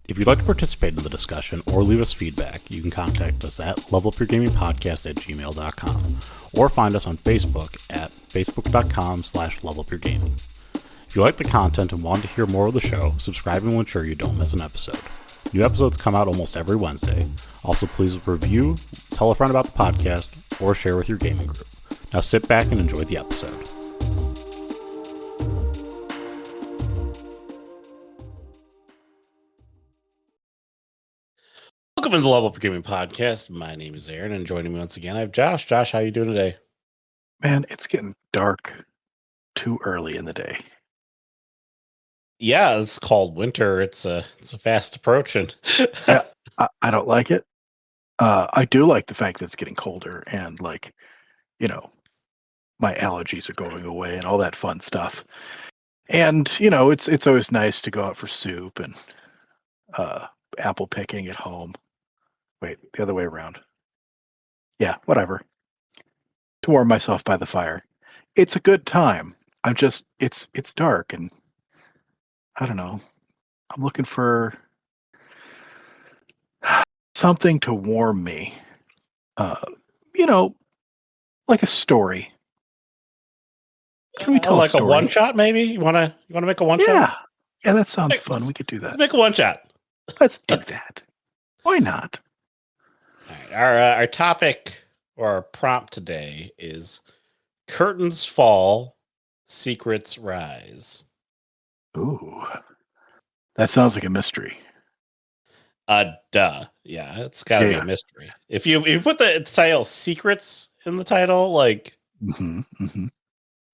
If you'd like to participate in the discussion or leave us feedback, you can contact us at levelupyourgamingpodcast@gmail.com or find us on Facebook at facebook.com/levelupyourgaming. If you like the content and want to hear more of the show, subscribing will ensure you don't miss an episode. New episodes come out almost every Wednesday. Also, please review, tell a friend about the podcast, or share with your gaming group. Now sit back and enjoy the episode. Welcome to the Level Up Your Gaming Podcast. My name is Aaron, and joining me once again, I have Josh. Josh, how are you doing today? Man, it's getting dark too early in the day. Yeah, it's called winter. It's a fast approaching. Yeah, I don't like it. I do like the fact that it's getting colder and my allergies are going away and all that fun stuff. And it's always nice to go out for soup and apple picking at home. Wait, the other way around. Yeah, whatever. To warm myself by the fire. It's a good time. It's dark and I don't know. I'm looking for something to warm me. Like a story. Can we tell like a story? A one shot? Maybe you want to make a one shot? Yeah, that sounds fun. We could do that. Let's make a one shot. Let's do that. Why not? All right. Our topic or our prompt today is curtains fall, secrets rise. Ooh, that sounds like a mystery. Duh. Yeah, it's got to be a mystery. If you put the title "Secrets" in the title,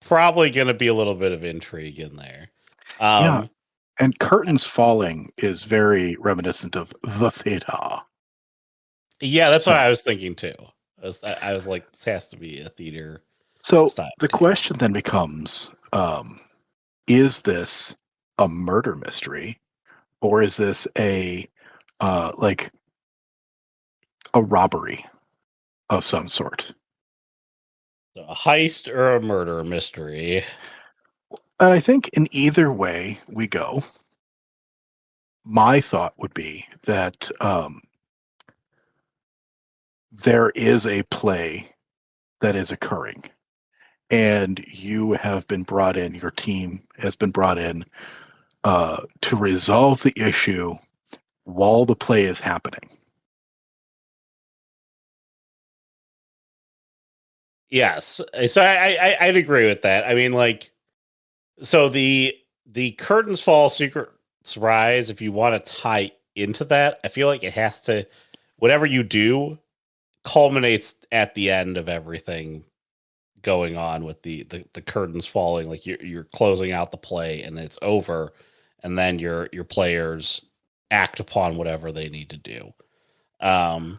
probably going to be a little bit of intrigue in there. Yeah, and curtains falling is very reminiscent of the theater. Yeah, that's what I was thinking too. I was like, this has to be a theater. So the question then becomes, is this a murder mystery or is this a robbery of some sort? So a heist or a murder mystery? And I think in either way we go, my thought would be that there is a play that is occurring and you have been brought in, your team has been brought in to resolve the issue while the play is happening. Yes. So I'd agree with that. I mean, so the curtains fall, secrets rise. If you want to tie into that, I feel like it has to, whatever you do culminates at the end of everything going on with the curtains falling. Like you're closing out the play and it's over, and then your players act upon whatever they need to do. And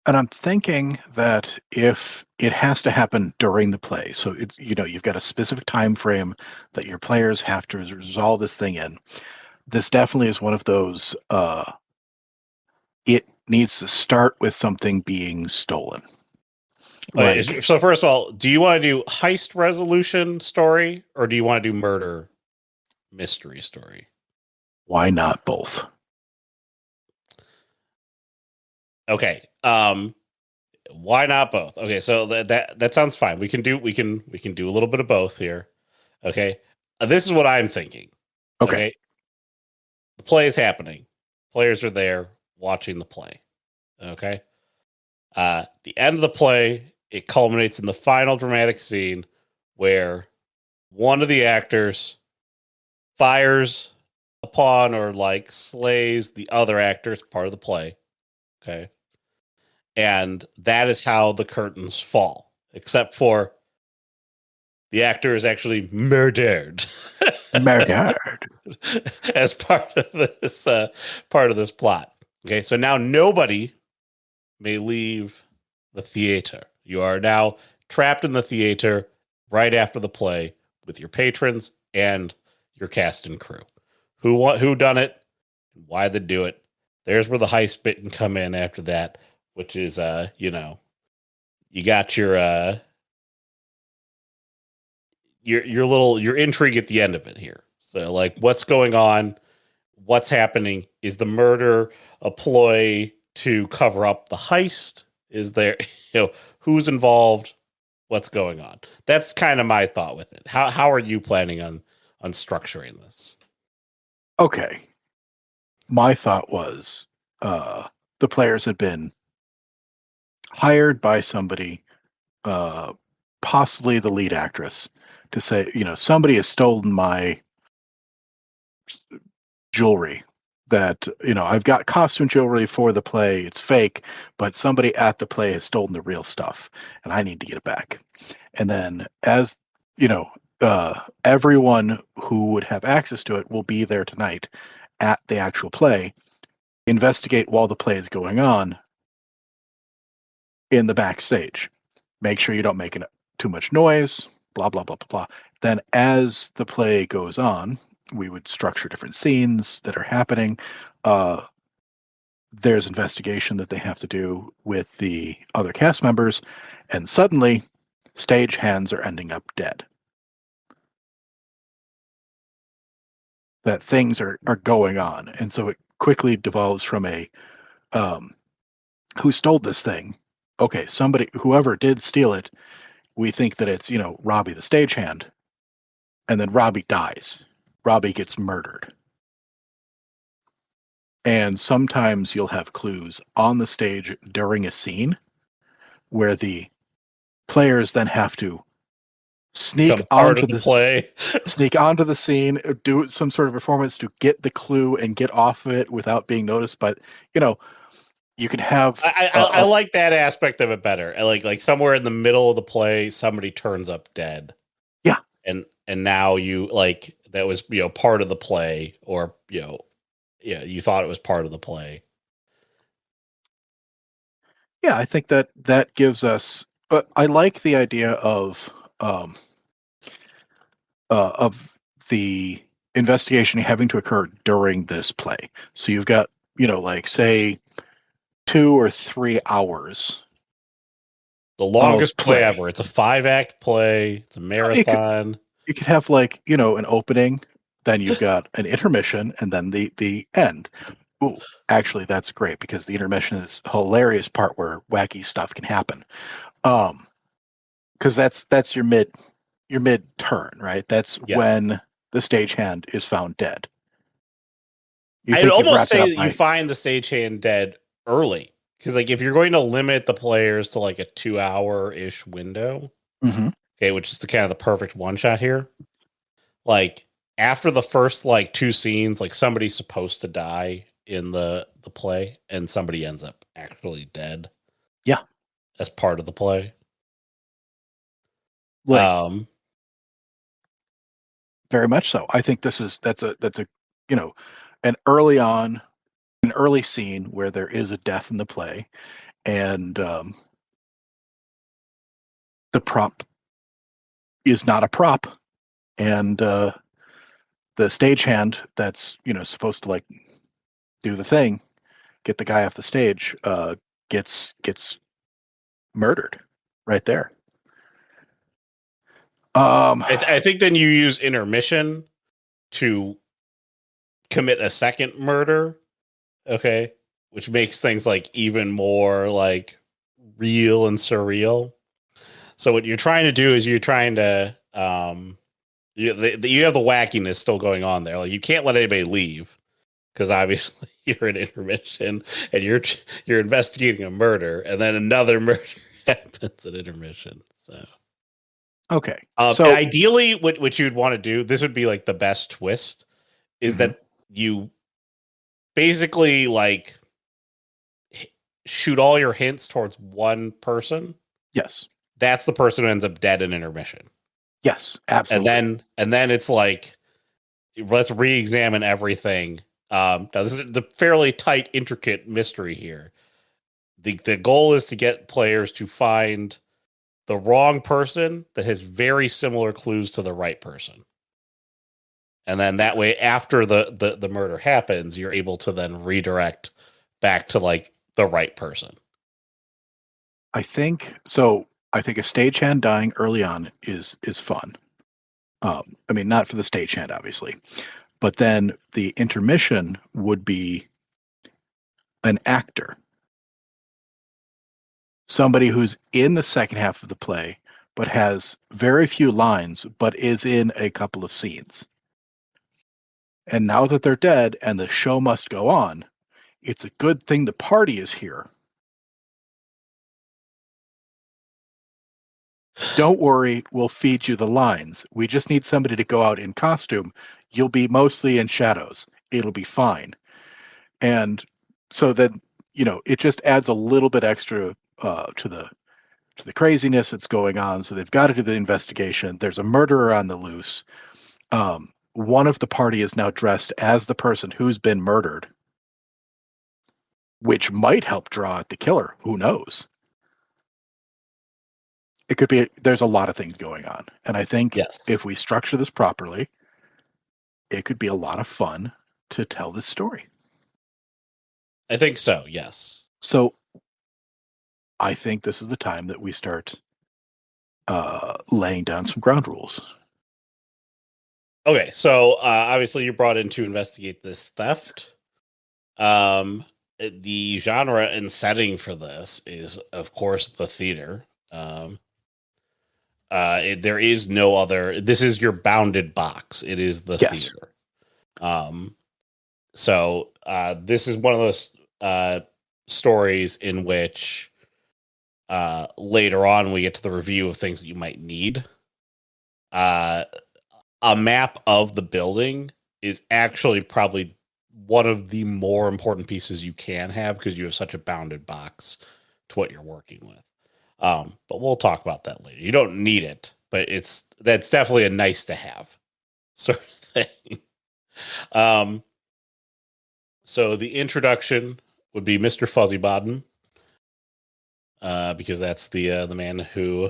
I'm thinking that if it has to happen during the play, so it's you've got a specific time frame that your players have to resolve this thing in. This definitely is one of those. It needs to start with something being stolen. So first of all, do you want to do heist resolution story or do you want to do murder mystery story? Why not both? Okay. Why not both? Okay, so that sounds fine. We can do a little bit of both here. Okay. This is what I'm thinking. Okay. The play is happening. Players are there watching the play. Okay. The end of the play, it culminates in the final dramatic scene where one of the actors fires upon or slays the other actor as part of the play. Okay. And that is how the curtains fall, except for the actor is actually murdered. Murdered. As part of this plot. Okay, so now nobody may leave the theater. You are now trapped in the theater right after the play with your patrons and your cast and crew. Who done it? Why they do it? There's where the heist bit can come in after that, which is you got your intrigue at the end of it here. So what's going on? what's happening? Is the murder a ploy to cover up the heist? Is there, who's involved? What's going on? That's kind of my thought with it. How are you planning on structuring this? Okay. My thought was the players had been hired by somebody, possibly the lead actress, to say, somebody has stolen my jewelry. That, I've got costume jewelry for the play. It's fake, but somebody at the play has stolen the real stuff, and I need to get it back. And then, as everyone who would have access to it will be there tonight at the actual play, investigate while the play is going on in the backstage. Make sure you don't make too much noise, blah, blah, blah, blah, blah. Then as the play goes on, we would structure different scenes that are happening. There's investigation that they have to do with the other cast members, and suddenly stage hands are ending up dead. That things are going on. And so it quickly devolves from a who stole this thing? Okay, whoever did steal it, we think that it's, Robbie the stagehand. And then Robbie dies. Robbie gets murdered. And sometimes you'll have clues on the stage during a scene where the players then have to sneak onto the play, sneak onto the scene, do some sort of performance to get the clue and get off of it without being noticed. But you can have. I like that aspect of it better. Like somewhere in the middle of the play, somebody turns up dead. Yeah, and now you that was part of the play, or you thought it was part of the play. Yeah, I think that gives us. I like the idea of the investigation having to occur during this play. So you've got, say 2 or 3 hours. The longest play ever. It's a 5-act play. It's a marathon. You could have an opening, then you've got an intermission, and then the end. Ooh, actually, that's great because the intermission is a hilarious part where wacky stuff can happen. Because that's your mid turn, right? That's when the stagehand is found dead. I'd almost say that you find the stagehand dead early, because if you're going to limit the players to a 2-hour-ish window, okay, which is kind of the perfect one shot here. After the first 2 scenes, somebody's supposed to die in the play, and somebody ends up actually dead. Yeah, as part of the play. Very much so. I think that's a an early scene where there is a death in the play, and the prop is not a prop, and the stagehand that's supposed to do the thing, get the guy off the stage, gets murdered right there. I think then you use intermission to commit a second murder, okay, which makes things even more real and surreal. So what you're trying to do is you're trying to you have the wackiness still going on there. You can't let anybody leave, because obviously you're in intermission and you're investigating a murder, and then another murder happens at intermission. So okay. So ideally, what you'd want to do, this would be the best twist, is that you basically shoot all your hints towards one person. Yes. That's the person who ends up dead in intermission. Yes, absolutely. And then it's let's re-examine everything. Now this is the fairly tight, intricate mystery here. The goal is to get players to find the wrong person that has very similar clues to the right person. And then that way, after the murder happens, you're able to then redirect back to the right person. I think so. I think a stagehand dying early on is fun. I mean, not for the stagehand, obviously, But then the intermission would be an actor, somebody who's in the second half of the play, but has very few lines, but is in a couple of scenes. And now that they're dead and the show must go on, it's a good thing the party is here. Don't worry, we'll feed you the lines. We just need somebody to go out in costume. You'll be mostly in shadows. It'll be fine. And so then, it just adds a little bit extra to the craziness that's going on. So they've got to do the investigation. There's a murderer on the loose. One of the party is now dressed as the person who's been murdered, which might help draw out the killer. Who knows? It could be, there's a lot of things going on. And I think if we structure this properly, it could be a lot of fun to tell this story. I think so, yes. So I think this is the time that we start laying down some ground rules. Okay, so obviously you're brought in to investigate this theft. The genre and setting for this is, of course, the theater. There is no other. This is your bounded box. It is the theater. So this is one of those stories in which later on we get to the review of things that you might need. A map of the building is actually probably one of the more important pieces you can have because you have such a bounded box to what you're working with. But we'll talk about that later. You don't need it, but that's definitely a nice to have sort of thing. So the introduction would be Mr. Fuzzybottom, because that's the man who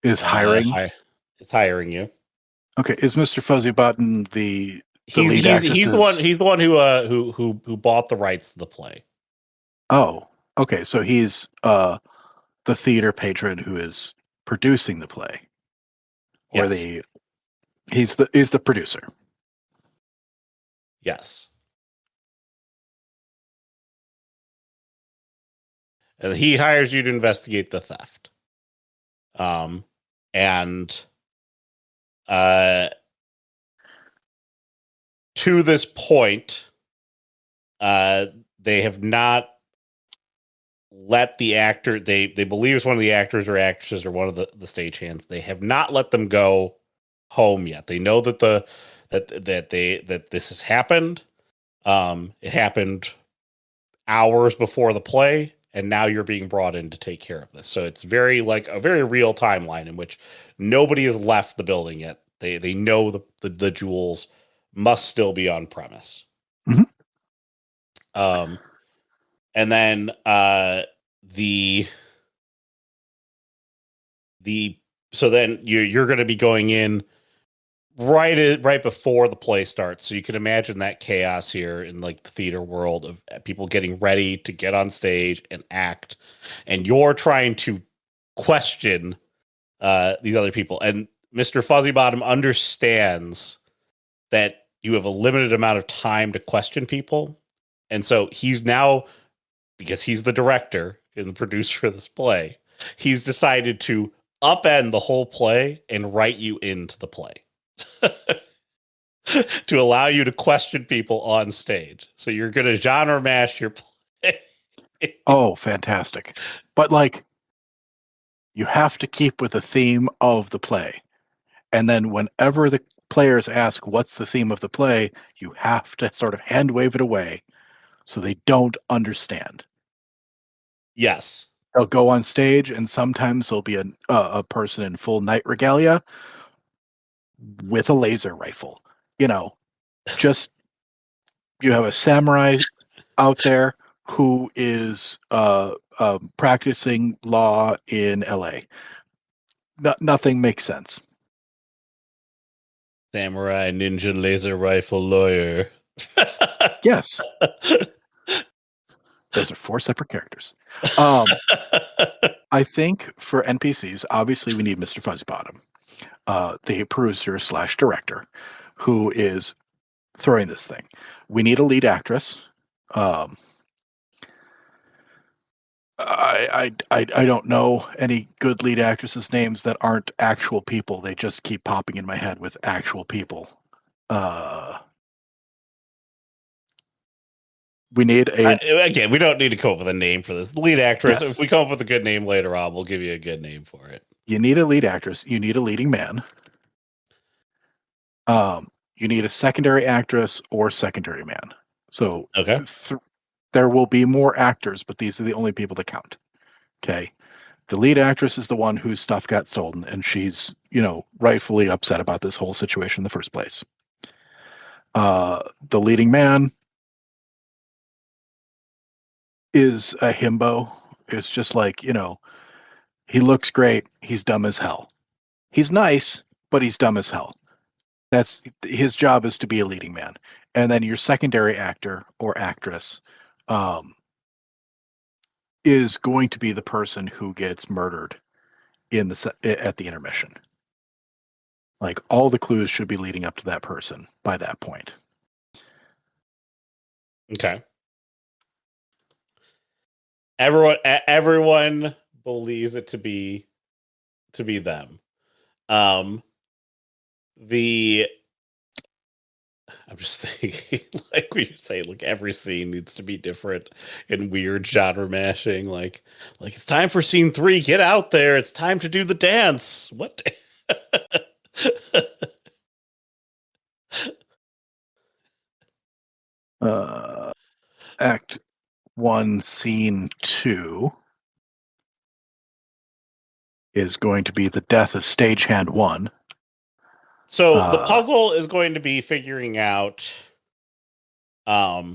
is hiring. Is hiring you. Okay, is Mr. Fuzzybottom the he's the one who bought the rights to the play. Oh, okay. So he's the theater patron who is producing the play, or he's the producer. Yes, and he hires you to investigate the theft. To this point, they have not let the actor, they believe it's one of the actors or actresses or one of the stagehands. They have not let them go home yet. They know that that this has happened. It happened hours before the play, and now you're being brought in to take care of this. So it's very like a very real timeline in which nobody has left the building yet. They know the jewels must still be on premise. Mm-hmm. And then so then you're going to be going in right before the play starts. So you can imagine that chaos here in like the theater world of people getting ready to get on stage and act, and you're trying to question these other people. And Mr. Fuzzybottom understands that you have a limited amount of time to question people. And so he's now, because he's the director and the producer of this play, he's decided to upend the whole play and write you into the play to allow you to question people on stage. So you're going to genre mash your play. Oh, fantastic. But like, you have to keep with the theme of the play. And then whenever the players ask, what's the theme of the play, you have to sort of hand wave it away so they don't understand. Yes. They'll go on stage, and sometimes there'll be a person in full knight regalia with a laser rifle. Just you have a samurai out there who is practicing law in LA. Nothing makes sense. Samurai, ninja, laser rifle, lawyer. Yes. Those are 4 separate characters. I think for NPCs, obviously we need Mr. Fuzzybottom. the producer slash director, who is throwing this thing. We need a lead actress. I don't know any good lead actresses' names that aren't actual people. They just keep popping in my head with actual people. We need again. We don't need to come up with a name for this lead actress. Yes. If we come up with a good name later on, we'll give you a good name for it. You need a lead actress. You need a leading man. You need a secondary actress or secondary man. So Okay. There will be more actors, but these are the only people that count. Okay. The lead actress is the one whose stuff got stolen, and she's, rightfully upset about this whole situation in the first place. The leading man is a himbo. It's just like, he looks great. He's dumb as hell. He's nice, but he's dumb as hell. That's his job, is to be a leading man. And then your secondary actor or actress is going to be the person who gets murdered at the intermission. Like, all the clues should be leading up to that person by that point. Okay. Everyone believes it to be them. I'm just thinking, like we say, like every scene needs to be different and weird genre mashing. Like it's time for scene 3. Get out there. It's time to do the dance. What? Act 1, Scene 2 is going to be the death of Stagehand 1. So the puzzle is going to be figuring out how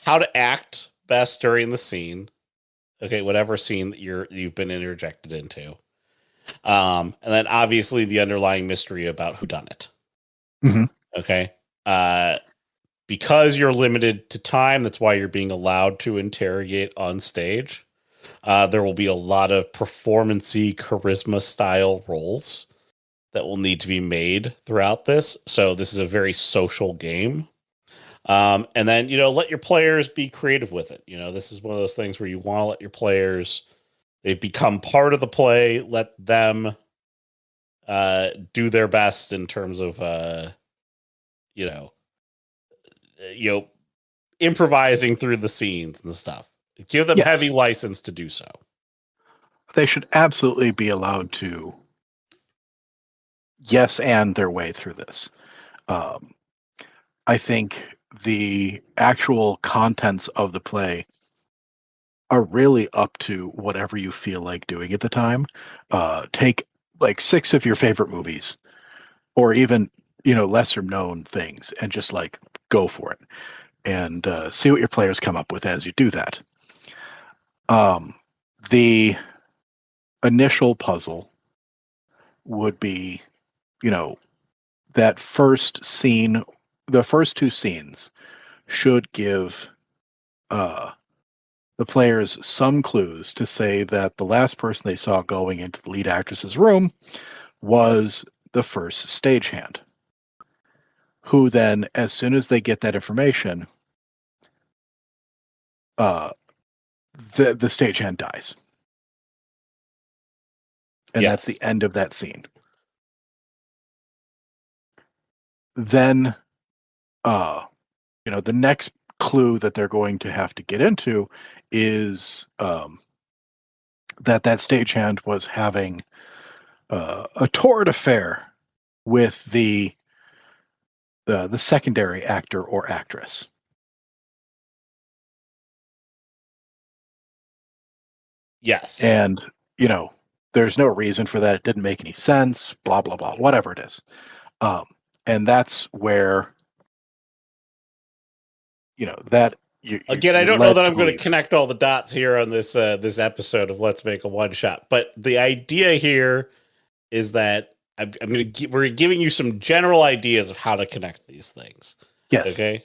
to act best during the scene. Okay, whatever scene that you've been interjected into. And then obviously the underlying mystery about who done it. Mm-hmm. Okay. Because you're limited to time, that's why you're being allowed to interrogate on stage. There will be a lot of performance-y, charisma style roles that will need to be made throughout this. So this is a very social game. And then, let your players be creative with it. This is one of those things where you want to let your players, they've become part of the play. Let them do their best in terms of, improvising through the scenes and stuff. Give them heavy license to do so. They should absolutely be allowed to and their way through this. I think the actual contents of the play are really up to whatever you feel like doing at the time. Take like 6 of your favorite movies, or even, lesser known things, and just like go for it and see what your players come up with as you do that. The initial puzzle would be, that first scene, the first 2 scenes should give the players some clues to say that the last person they saw going into the lead actress's room was the first stagehand, who then, as soon as they get that information, the stagehand dies. And that's the end of that scene. Then, the next clue that they're going to have to get into is that stagehand was having a torrid affair with the secondary actor or actress. Yes. And, there's no reason for that. It didn't make any sense, blah, blah, blah, whatever it is. And that's where, that again, I don't know that I'm going to connect all the dots here on this episode of Let's Make a One Shot, but the idea here is that we're giving you some general ideas of how to connect these things. Yes. Okay.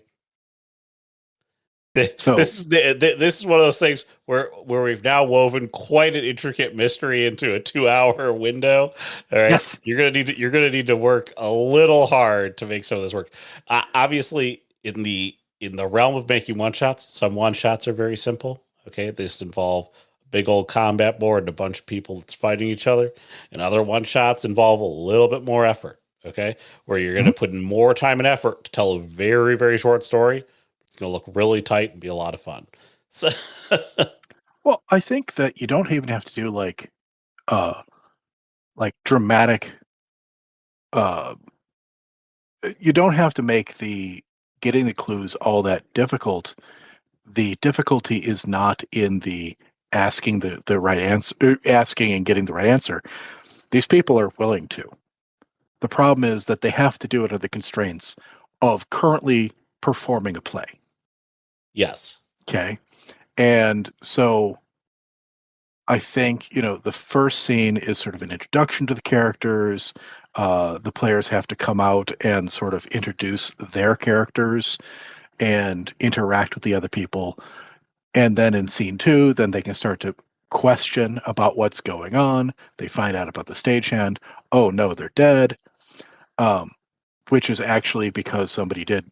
So This is one of those things where we've now woven quite an intricate mystery into a 2-hour window. All right, yes, you're gonna need to work a little hard to make some of this work. Obviously, in the realm of making one shots, some one shots are very simple. Okay, they just involve a big old combat board and a bunch of people that's fighting each other, and other one shots involve a little bit more effort. Okay, where you're going to put in more time and effort to tell a very very short story. It's going to look really tight and be a lot of fun. So, well, I think that you don't even have to do like dramatic. Uh, you don't have to make the getting the clues all that difficult. The difficulty is not in the asking the right answer, asking and getting the right answer. These people are willing to. The problem is that they have to do it under the constraints of currently performing a play. yes. Okay. And so I think, the first scene is sort of an introduction to the characters. The players have to come out and sort of introduce their characters and interact with the other people. And then in scene 2, then they can start to question about what's going on. They find out about the stagehand. Oh, no, they're dead. Which is actually because somebody did,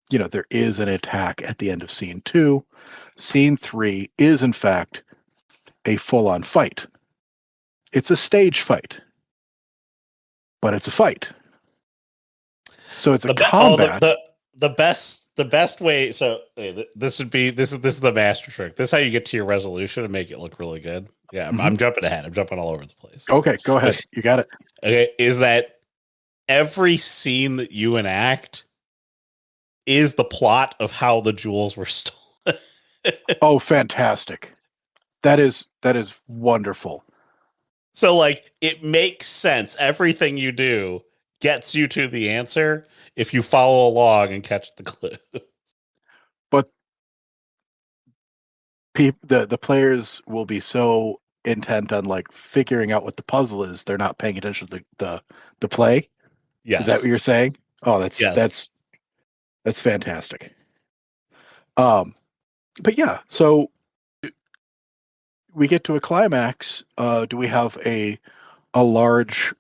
there is an attack at the end of scene 2. Scene 3 is, in fact, a full-on fight. It's a stage fight, but it's a fight. So it's a combat. The best way. So this is the master trick. This is how you get to your resolution and make it look really good. Yeah, I'm jumping ahead. I'm jumping all over the place. Okay, go ahead. You got it. Okay, is that every scene that you enact is the plot of how the jewels were stolen? Oh, fantastic. That is wonderful. So like it makes sense. Everything you do gets you to the answer if you follow along and catch the clue. But the players will be so intent on like figuring out what the puzzle is, they're not paying attention to the play. Yes. Is that what you're saying? Oh, Yes. that's fantastic. But yeah, so we get to a climax. Do we have a large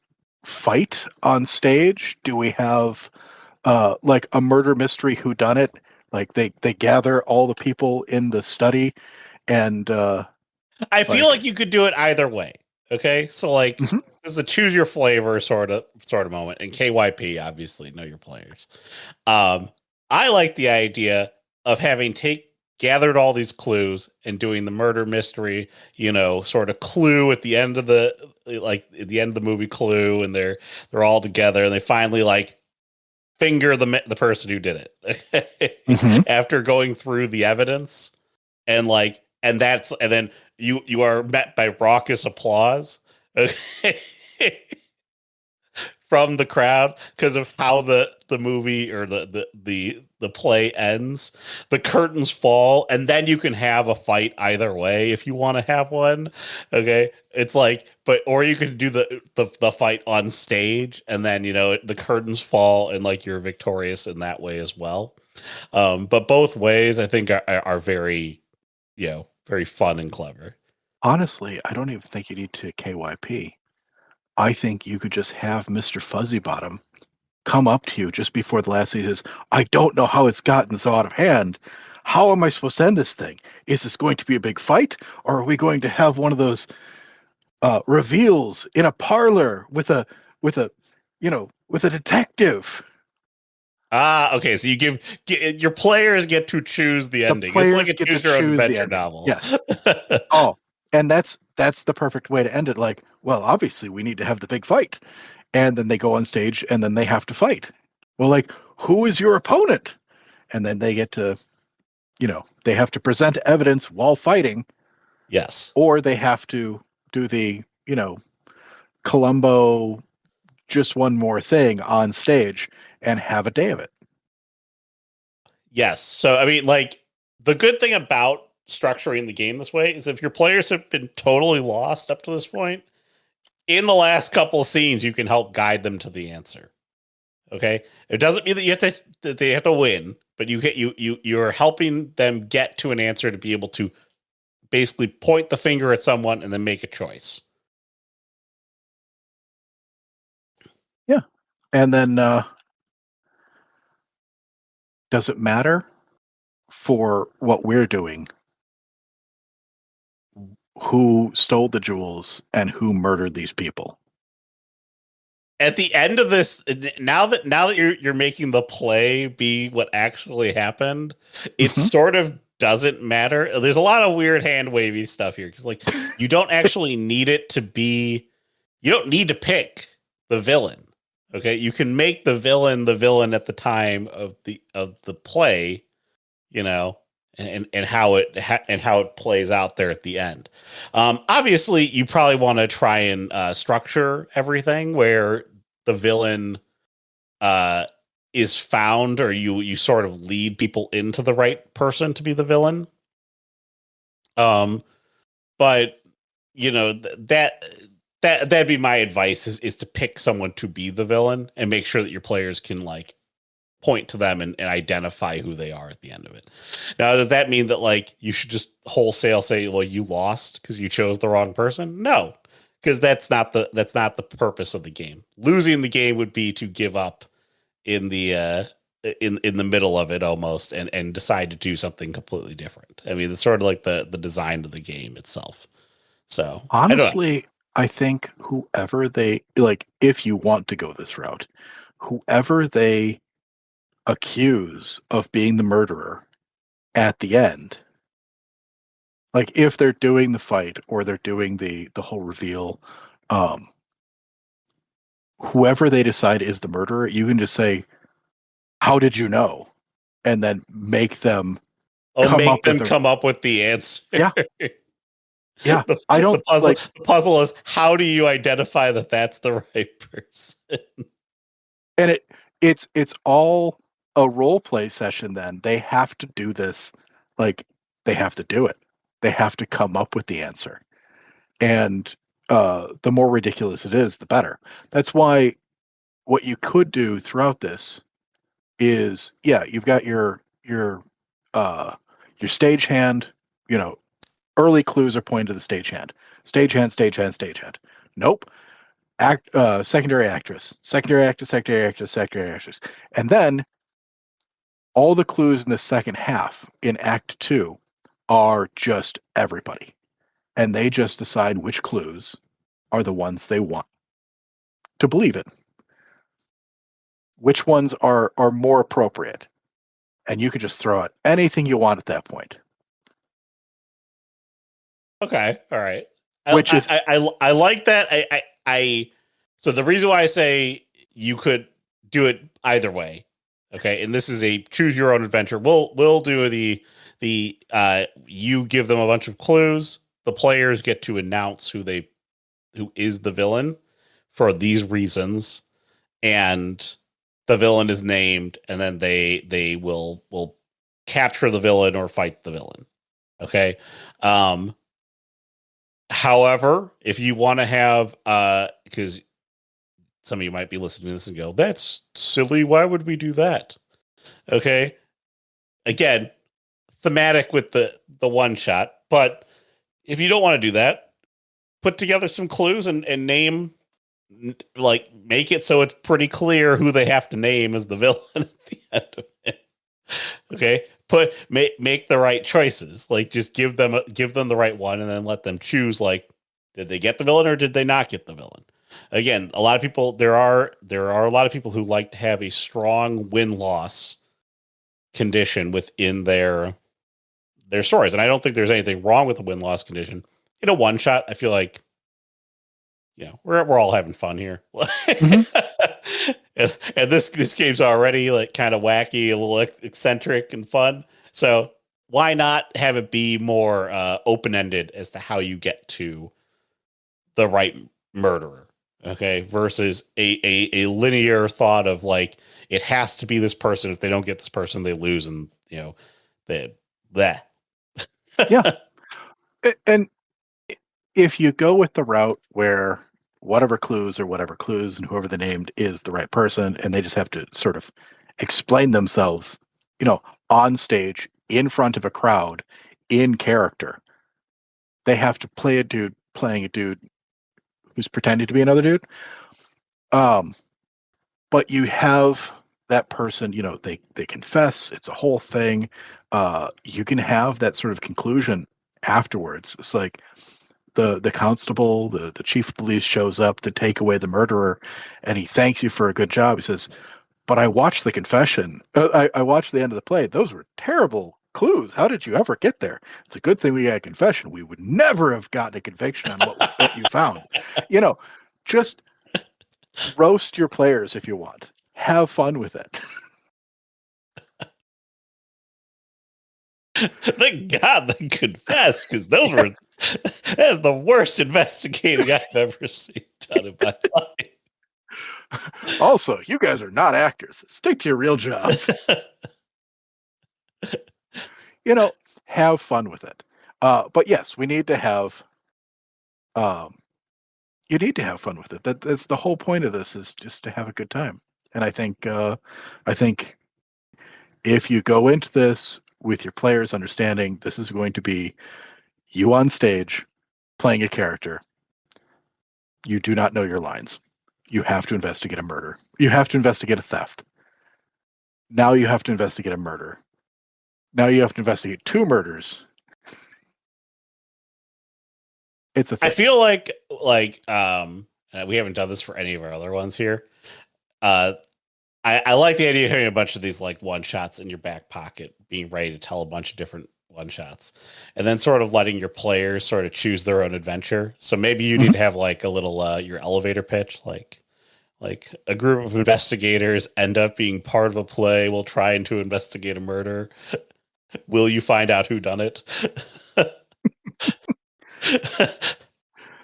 fight on stage? Do we have like a murder mystery whodunit? Like they gather all the people in the study and I feel like you could do it either way. Okay. So like Mhm. this is a choose your flavor sort of moment. And KYP, obviously, know your players. I like the idea of having gathered all these clues and doing the murder mystery, sort of clue at the end of the movie clue, and they're all together and they finally like finger the person who did it after going through the evidence and then you are met by raucous applause from the crowd because of how the movie or the play ends. The curtains fall, and then you can have a fight either way if you want to have one. Okay, it's like, or you can do the fight on stage, and then the curtains fall, and like you're victorious in that way as well. But both ways, I think, are very, very fun and clever. Honestly, I don't even think you need to KYP. I think you could just have Mr. Fuzzybottom come up to you just before the last scene says, I don't know how it's gotten so out of hand. How am I supposed to end this thing? Is this going to be a big fight? Or are we going to have one of those reveals in a parlor with a detective? Okay. So you your players get to choose the ending. It's like a choose your own adventure novel. Yes. Oh, and that's the perfect way to end it. Like, well, obviously we need to have the big fight. And then they go on stage and then they have to fight. Well, like, who is your opponent? And then they get to, they have to present evidence while fighting. Yes. Or they have to do the, Columbo, just one more thing on stage and have a day of it. Yes. So, I mean, like, the good thing about structuring the game this way is if your players have been totally lost up to this point, in the last couple of scenes, you can help guide them to the answer. Okay, it doesn't mean that that they have to win, but you're helping them get to an answer to be able to basically point the finger at someone and then make a choice. Yeah. And then does it matter for what we're doing who stole the jewels and who murdered these people? At the end of this, now that you're making the play be what actually happened, it sort of doesn't matter. There's a lot of weird hand wavy stuff here because like you don't actually need it to be. You don't need to pick the villain. Okay, you can make the villain at the time of the play, you know, and how it plays out there at the end. Obviously, you probably want to try and structure everything where the villain is found, or you sort of lead people into the right person to be the villain. But you know that'd be my advice is to pick someone to be the villain and make sure that your players can like point to them and identify who they are at the end of it. Now, does that mean that like you should just wholesale say, well, you lost because you chose the wrong person? No, because that's not the purpose of the game. Losing the game would be to give up in the in the middle of it almost and decide to do something completely different. I mean, it's sort of like the design of the game itself. So Honestly, I think whoever they like, if you want to go this route, whoever they accuse of being the murderer at the end, like if they're doing the fight or they're doing the whole reveal, whoever they decide is the murderer, you can just say, how did you know? And then make them come up with the answer. Yeah. Yeah. The puzzle is how do you identify that that's the right person? And it's all a role play session then. They have to do this, like they have to do it. They have to come up with the answer. And the more ridiculous it is, the better. That's why what you could do throughout this is, yeah, you've got your stagehand, you know, early clues are pointing to the stagehand. Stagehand, stagehand, stagehand. Nope. Secondary actress, secondary actress, secondary actress, secondary actress. And then all the clues in the second half in Act 2 are just everybody. And they just decide which clues are the ones they want to believe in. Which ones are more appropriate. And you can just throw out anything you want at that point. Okay, all right. I like that. So the reason why I say you could do it either way, okay, and this is a choose your own adventure. We'll do the you give them a bunch of clues. The players get to announce who is the villain for these reasons, and the villain is named, and then they will capture the villain or fight the villain. Okay. However, if you want to have because some of you might be listening to this and go, that's silly, why would we do that? Okay. Again, thematic with the one shot, but if you don't want to do that, put together some clues and name, like, make it so it's pretty clear who they have to name as the villain at the end of it. Okay, make the right choices. Like, just give them the right one, and then let them choose. Like, did they get the villain or did they not get the villain? Again, a lot of people there are a lot of people who like to have a strong win-loss condition within their stories, and I don't think there's anything wrong with the win-loss condition. In a one shot, I feel like, you know, we're all having fun here. Mm-hmm. and this game's already like kind of wacky, a little eccentric and fun. So why not have it be more open-ended as to how you get to the right murderer? Okay, versus a linear thought of like it has to be this person. If they don't get this person, they lose, and you know that. Yeah, and if you go with the route where whatever clues, and whoever the named is the right person, and they just have to sort of explain themselves, on stage in front of a crowd in character. They have to play a dude playing a dude who's pretending to be another dude. But you have that person, they confess, it's a whole thing. You can have that sort of conclusion afterwards. It's like the constable, the chief of police shows up to take away the murderer, and he thanks you for a good job. He says, but I watched the confession. I watched the end of the play. Those were terrible clues. How did you ever get there? It's a good thing we got a confession. We would never have gotten a conviction on what you found. Just roast your players if you want. Have fun with it. Thank God they confessed, because that's the worst investigating I've ever seen done in my life. Also, you guys are not actors. Stick to your real jobs. Have fun with it. But yes, we need to have. You need to have fun with it. That's the whole point of this, is just to have a good time. And I think if you go into this with your players understanding this is going to be you on stage playing a character, you do not know your lines. You have to investigate a murder. You have to investigate a theft. Now you have to investigate a murder. Now you have to investigate 2 murders. It's a thing. I feel like we haven't done this for any of our other ones here. I like the idea of having a bunch of these like one shots in your back pocket, being ready to tell a bunch of different one shots, and then sort of letting your players sort of choose their own adventure. So maybe you need to have like a little your elevator pitch, like a group of investigators end up being part of a play while trying to investigate a murder. Will you find out who done it?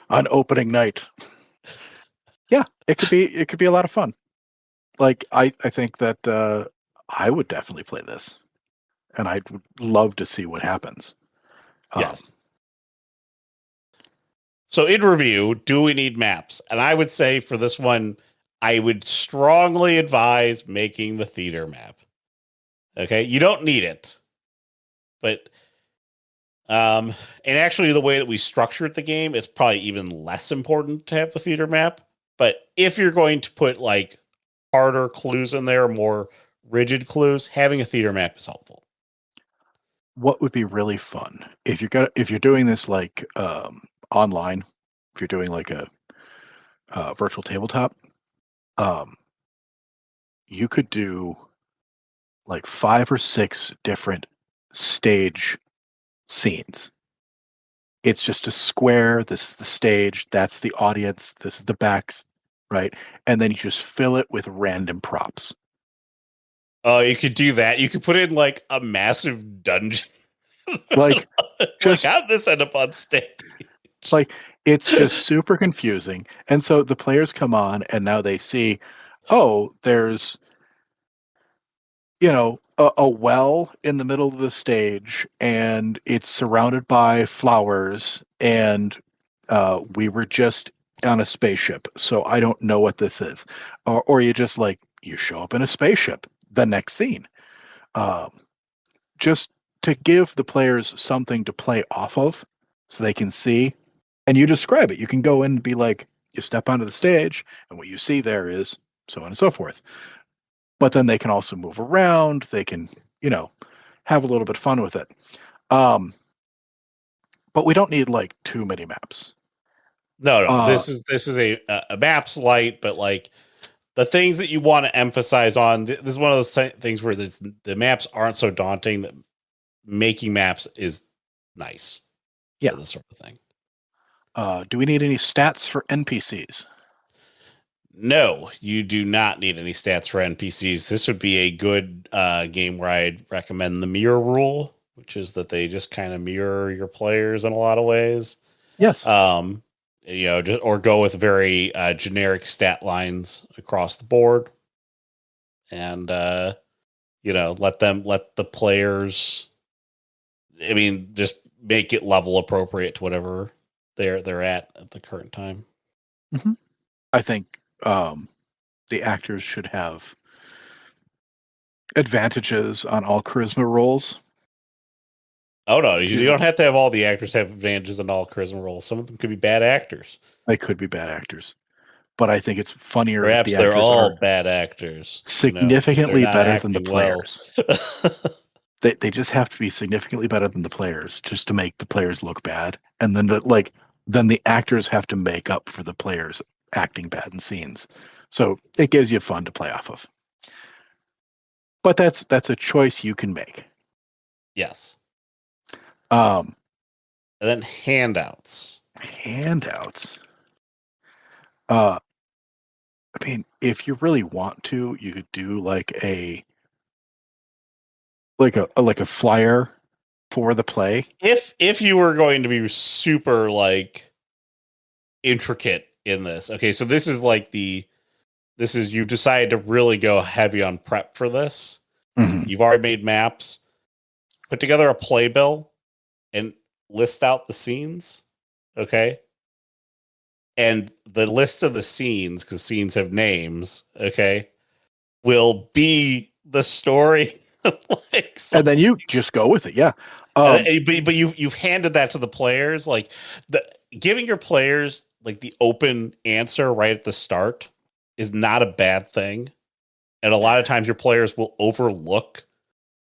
On opening night. Yeah, it could be a lot of fun. Like I think that I would definitely play this, and I would love to see what happens. Yes. So in review, do we need maps? And I would say for this one, I would strongly advise making the theater map. Okay, you don't need it, but and actually the way that we structured the game is probably even less important to have the theater map. But if you're going to put like harder clues in there, more rigid clues, having a theater map is helpful. What would be really fun if you're doing this like online, if you're doing like a virtual tabletop, you could do like 5 or 6 different stage scenes. It's just a square. This is the stage. That's the audience. This is the backs, right? And then you just fill it with random props. Oh, you could do that. You could put in like a massive dungeon. Like, just how'd this end up on stage? Like, it's just super confusing. And so the players come on, and now they see, oh, there's a well in the middle of the stage, and it's surrounded by flowers, and we were just on a spaceship, so I don't know what this is. Or you just like, you show up in a spaceship, the next scene. Just to give the players something to play off of so they can see, and you describe it. You can go in and be like, you step onto the stage, and what you see there is so on and so forth. But then they can also move around. They can, have a little bit of fun with it. But we don't need like too many maps. No. This is a maps light, but like the things that you want to emphasize on. This is one of those things where the maps aren't so daunting that making maps is nice. Yeah, this sort of thing. Do we need any stats for NPCs? No, you do not need any stats for NPCs. This would be a good game where I'd recommend the mirror rule, which is that they just kind of mirror your players in a lot of ways. Yes. Or go with very generic stat lines across the board, and let the players. I mean, just make it level appropriate to whatever they're at the current time. Mm-hmm. I think the actors should have advantages on all charisma rolls. Oh no, you don't have to have all the actors have advantages in all charisma roles. Some of them could be bad actors. They could be bad actors, but I think it's funnier if Perhaps the they're actors all are bad actors. 'Cause significantly they're not better than the acting well. players. They just have to be significantly better than the players just to make the players look bad, and then then the actors have to make up for the players acting bad in scenes. So it gives you fun to play off of. But that's a choice you can make. Yes. Um, And then handouts. Handouts. I mean, if you really want to, you could do like a flyer for the play. If you were going to be super like intricate in this, okay, so this is you decided to really go heavy on prep for this. Mhm. You've already made maps, put together a playbill, and list out the scenes. Okay. And the list of the scenes, because scenes have names, okay, will be the story. Like, And then you just go with it. Yeah. but you've handed that to the players, like giving your players like the open answer right at the start is not a bad thing. And a lot of times your players will overlook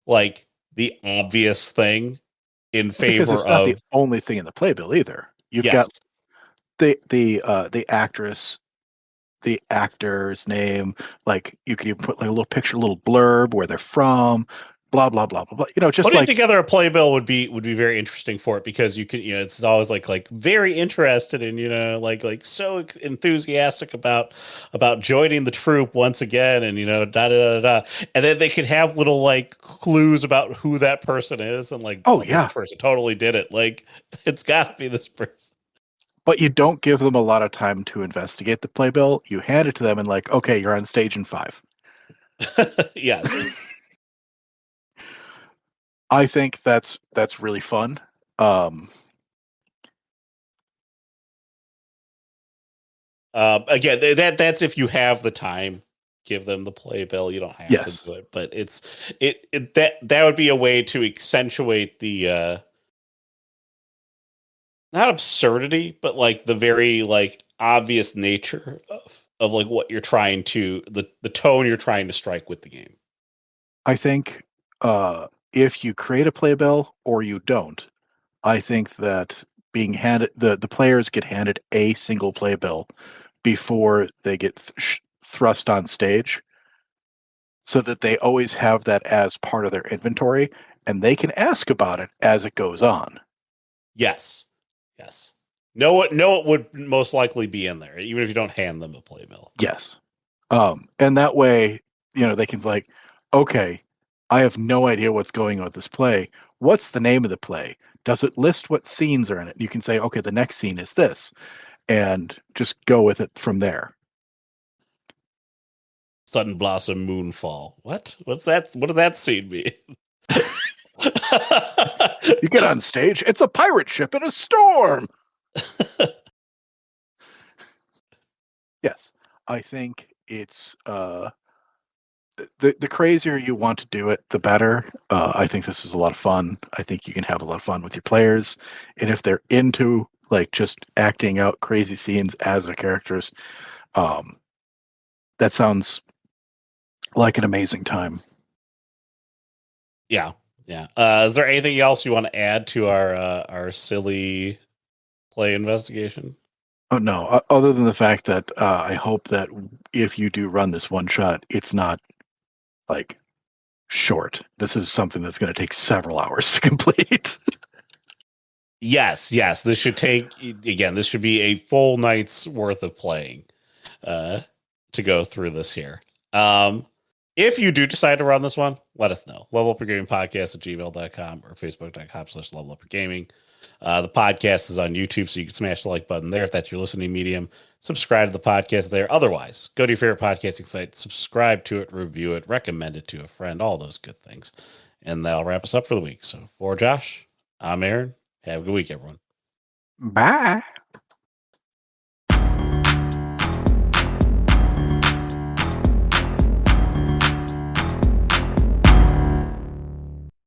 like the obvious thing in favor because it's not of the only thing in the playbill either. You've got the actress, the actor's name, like you could even put like a little picture, a little blurb where they're from, blah blah blah blah blah. Just putting like together a playbill would be very interesting for it, because you can, it's always like very interested in, like so enthusiastic about joining the troop once again, and da da da da, and then they could have little like clues about who that person is, and like, oh this yeah, person totally did it, like it's got to be this person. but you don't give them a lot of time to investigate the playbill. You hand it to them and like, okay, you're on stage in 5. Yes. I think that's really fun. Again, that's if you have the time, give them the playbill. You don't have Yes. to do it, but that would be a way to accentuate the not absurdity, but like the very like obvious nature of like what you're trying to the tone you're trying to strike with the game. I think if you create a playbill or you don't, I think that being handed the players get handed a single playbill before they get thrust on stage, so that they always have that as part of their inventory and they can ask about it as it goes on. Yes. Yes. Know it would most likely be in there, even if you don't hand them a playbill. Yes. And that way, they can like, okay, I have no idea what's going on with this play. What's the name of the play? Does it list what scenes are in it? You can say, okay, the next scene is this, and just go with it from there. Sudden Blossom Moonfall. What? What's that? What did that scene mean? You get on stage, it's a pirate ship in a storm. Yes, I think it's the crazier you want to do it, the better. I think this is a lot of fun. I think you can have a lot of fun with your players, and if they're into like just acting out crazy scenes as their characters, that sounds like an amazing time. Yeah. Is there anything else you want to add to our silly play investigation? Oh no! Other than the fact that I hope that if you do run this one shot, it's not like short. This is something that's going to take several hours to complete. Yes. This should this should be a full night's worth of playing to go through this here. If you do decide to run this one, let us know. levelupyourgaming@gmail.com or facebook.com/levelupyourgaming. The podcast is on YouTube, so you can smash the like button there if that's your listening medium. Subscribe to the podcast there. Otherwise, go to your favorite podcasting site, subscribe to it, review it, recommend it to a friend, all those good things. And that'll wrap us up for the week. So for Josh, I'm Aaron. Have a good week, everyone. Bye.